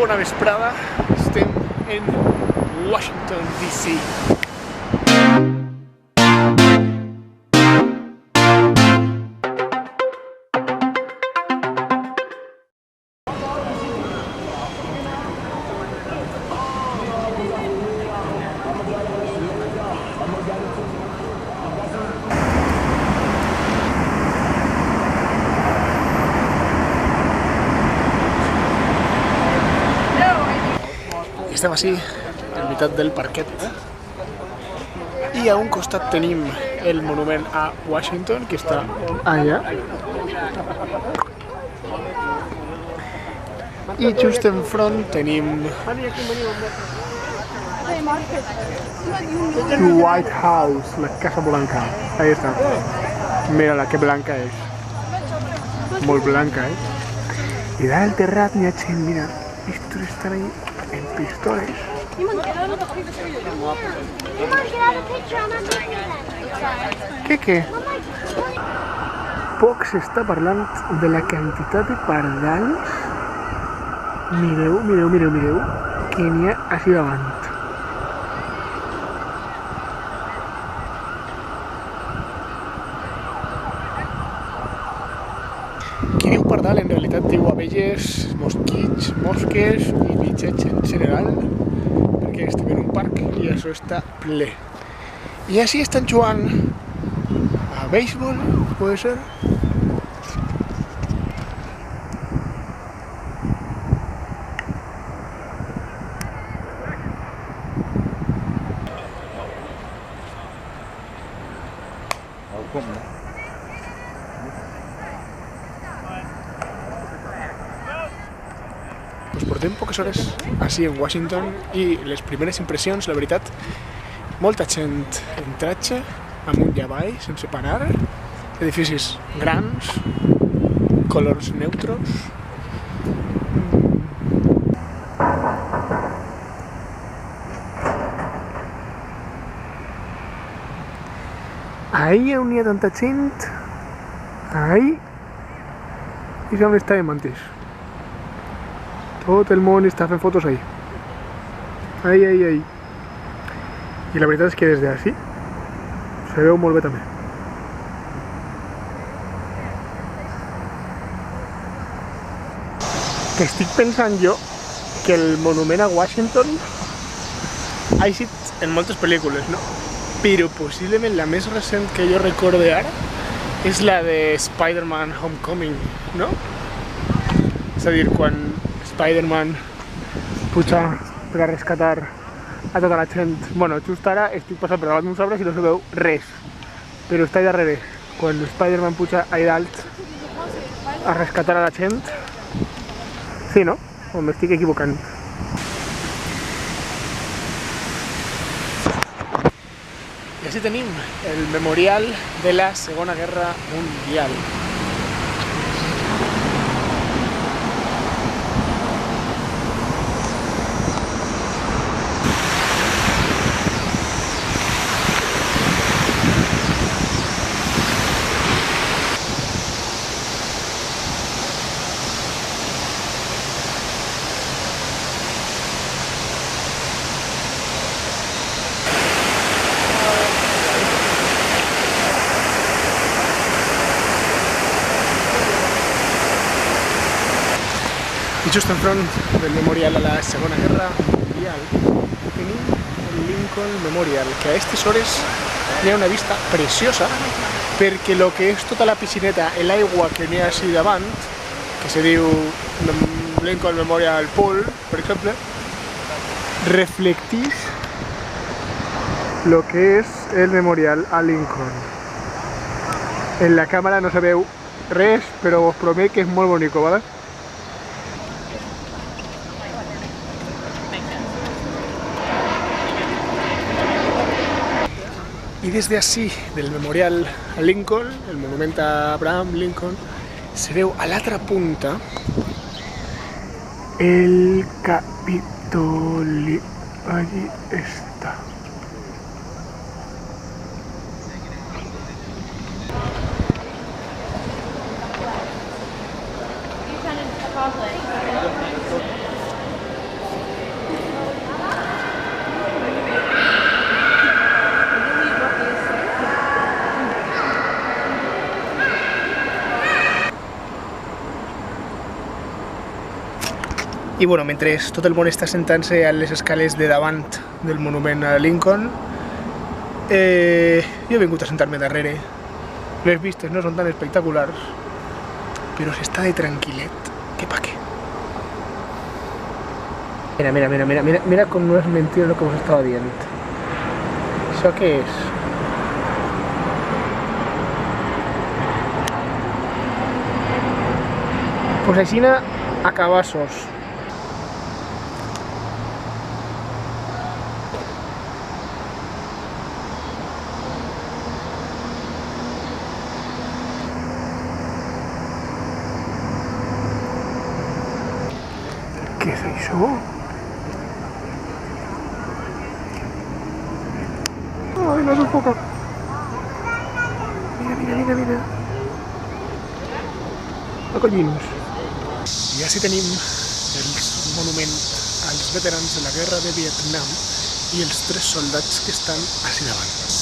Bona vesprada, estem en Washington, D.C. Estem així, en meitat del parquet, i a un costat tenim el monument a Washington, que està allà, i just enfront tenim White House, la Casa Blanca. Ahí está. Mira-la, que blanca és. Molt blanca, I dalt terrat n'hi ha gent, mira, estos estan ahí en pistoles. Què? Poc s'està parlant de la quantitat de pardals. Mireu, que n'hi ha així davant. Qui diu pardal en realitat diu abelles, mosquits, mosques i bitxets en general, perquè estem en un parc i això està ple. I així estan jugant a béisbol, puede ser? Pues portem poques hores així en Washington i les primeres impressions, la veritat, molta gent en tratge, amunt i avall, sense parar, edificis grans, colors neutros. Ahí on hi ha tanta gent, ahí, i és on està de mantis. Tot el món està fent fotos ahí. Ahí. I la veritat és que des d'ací se veu molt bé també. Que estic pensant jo que el monument a Washington ha existit en moltes pel·lícules, no? Però possiblement la més recent que jo recorde ara és la de Spider-Man Homecoming, no? És a dir, quan Spider-Man puja per a rescatar a tota la gent. Bueno, just ara estic passant per davant d'uns arbres i no se veu res, però està allà darrere. Quan Spider-Man puja allà dalt a rescatar a la gent. Sí, no? O m'estic equivocant? I així tenim el memorial de la Segona Guerra Mundial. I just enfront del memorial a la Segona Guerra Mundial tenim el Lincoln Memorial, que a aquestes hores hi ha una vista preciosa, perquè el que és tota la piscineta, l'aigua que n'hi ha així davant, que se diu Lincoln Memorial Pool, per exemple, reflecteix el que és el memorial a Lincoln. En la càmera no se veu res, però us promet que és molt bonic, ¿vale? Y desde así, del memorial a Lincoln, el monumento a Abraham Lincoln, se veu a l'altra punta el Capitolio. Allí está. I bueno, mentre tot el món està sentant-se a les escales de davant del monument a Lincoln, jo he vingut a sentar-me darrere. Les vistes no són tan espectaculars, però s'està de tranquil·let, que pa què. Mira com no és mentida el que us estava dient. Això què és? Pues aixina a cabassos. Què és això? Ai, no s'enfoca. Mira. A collins. I així tenim el monument als veterans de la guerra de Vietnam i els 3 soldats que estan així davant.